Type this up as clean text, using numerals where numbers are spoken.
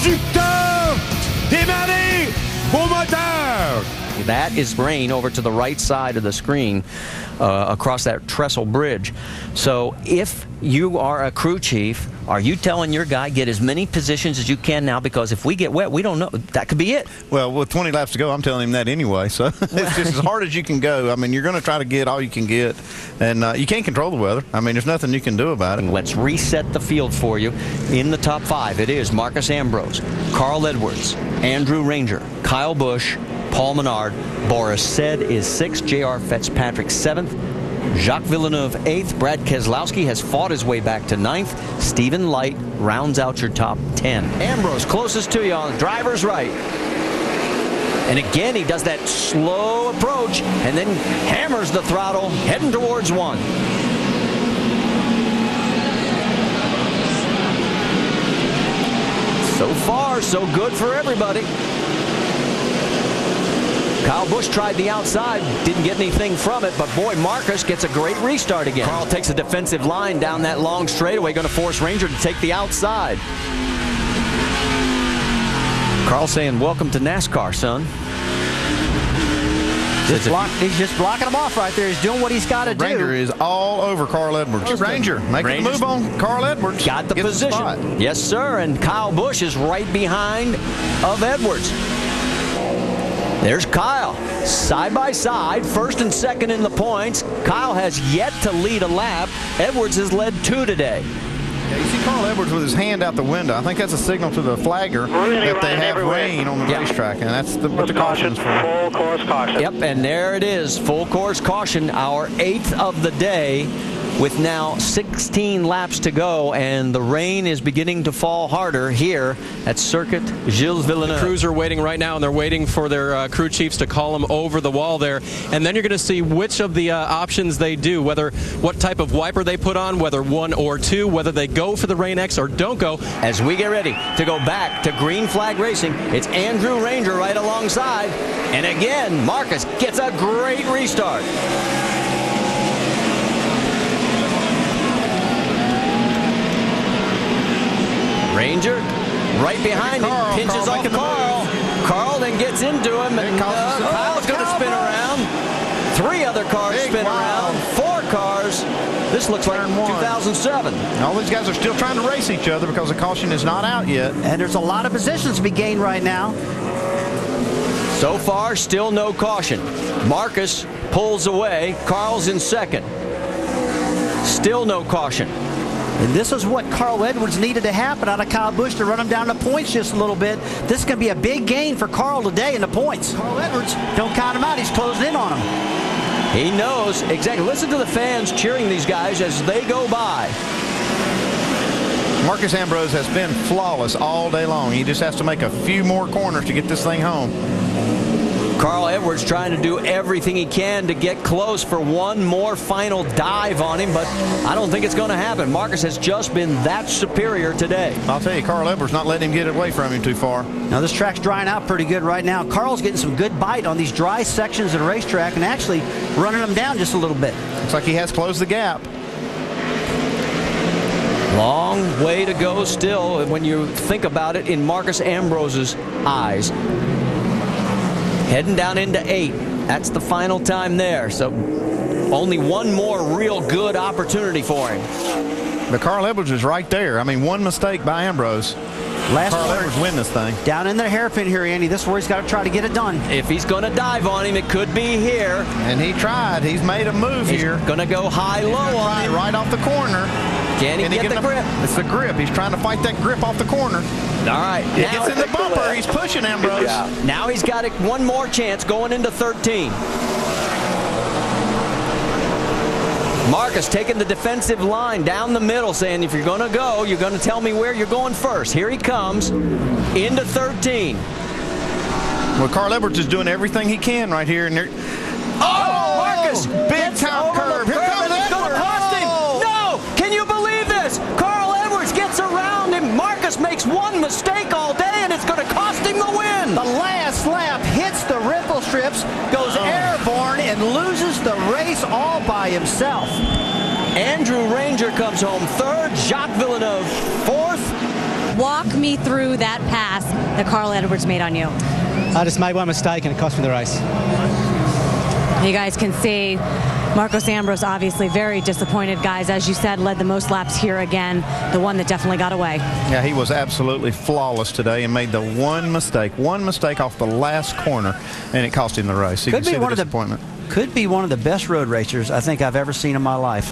conducteur, démarrez vos moteurs. That is rain over to the right side of the screen across that trestle bridge. So if you are a crew chief, are you telling your guy get as many positions as you can now? Because if we get wet, we don't know. That could be it. Well, with 20 laps to go, I'm telling him that anyway. So it's just as hard as you can go. I mean, you're going to try to get all you can get. And you can't control the weather. I mean, there's nothing you can do about it. Let's reset the field for you. In the top 5, it is Marcos Ambrose, Carl Edwards, Andrew Ranger, Kyle Busch, Paul Menard, Boris Said is 6th, J.R. Fitzpatrick 7th, Jacques Villeneuve 8th, Brad Keselowski has fought his way back to 9th, Stephen Light rounds out your top 10. Ambrose closest to you on the driver's right. And again, he does that slow approach and then hammers the throttle, heading towards 1. So far, so good for everybody. Kyle Busch tried the outside, didn't get anything from it, but boy, Marcos gets a great restart again. Carl takes a defensive line down that long straightaway, going to force Ranger to take the outside. Carl saying, welcome to NASCAR, son. He's just blocking him off right there. He's doing what he's got to do. Ranger is all over Carl Edwards. Ranger, make a move on Carl Edwards. Got the position. Yes, sir, and Kyle Busch is right behind of Edwards. There's Kyle, side by side, 1st and 2nd in the points. Kyle has yet to lead a lap. Edwards has led 2 today. Yeah, you see Carl Edwards with his hand out the window. I think that's a signal to the flagger that they have rain on the racetrack, and that's what the caution's for. Full course caution. Yep, and there it is, full course caution, our 8th of the day, with now 16 laps to go, and the rain is beginning to fall harder here at Circuit Gilles Villeneuve. The crews are waiting right now, and they're waiting for their crew chiefs to call them over the wall there. And then you're going to see which of the options they do, what type of wiper they put on, whether 1 or 2, whether they go for the Rain X or don't go. As we get ready to go back to green flag racing, it's Andrew Ranger right alongside. And again, Marcos gets a great restart. Ranger right behind him, pinches off Carl. Carl then gets into him, and Kyle's going to spin around. 3 other cars spin around. 4 cars. This looks like 2007. All these guys are still trying to race each other because the caution is not out yet. And there's a lot of positions to be gained right now. So far, still no caution. Marcos pulls away. Carl's in 2nd. Still no caution. And this is what Carl Edwards needed to happen out of Kyle Busch to run him down the points just a little bit. This is going to be a big gain for Carl today in the points. Carl Edwards, don't count him out. He's closed in on him. He knows exactly. Listen to the fans cheering these guys as they go by. Marcos Ambrose has been flawless all day long. He just has to make a few more corners to get this thing home. Carl Edwards trying to do everything he can to get close for one more final dive on him, but I don't think it's going to happen. Marcos has just been that superior today. I'll tell you, Carl Edwards not letting him get away from him too far. Now this track's drying out pretty good right now. Carl's getting some good bite on these dry sections of the racetrack and actually running them down just a little bit. Looks like he has closed the gap. Long way to go still when you think about it in Marcos Ambrose's eyes. Heading down into 8. That's the final time there. So only one more real good opportunity for him. But Carl Edwards is right there. I mean, one mistake by Ambrose. Carl Edwards win this thing. Down in the hairpin here, Andy. This is where he's got to try to get it done. If he's going to dive on him, it could be here. And he tried. He's made a move here. Going to go high-low on him. Right off the corner. Can he get the grip? It's the grip. He's trying to fight that grip off the corner. All right. He gets in the bumper. He's pushing Ambrose. Now he's got one more chance going into 13. Marcos taking the defensive line down the middle, saying if you're going to go, you're going to tell me where you're going first. Here he comes into 13. Well, Carl Edwards is doing everything he can right here. And Marcos! Big time curve. Here comes It's going to cost him. No! Can you believe this? Carl Edwards gets around him. Marcos makes one mistake all day, and it's going to cost him the win. The last lap hits the ripple strips, goes airborne, and loses the race all by himself. Andrew Ranger comes home 3rd, Jacques Villeneuve 4th, Walk me through that pass that Carl Edwards made on you. I just made one mistake and it cost me the race. You guys can see Marcos Ambrose obviously very disappointed, guys. As you said, led the most laps here again, the one that definitely got away. Yeah, he was absolutely flawless today and made the one mistake off the last corner, and it cost him the race. You can see the disappointment. Could be one of the best road racers I think I've ever seen in my life.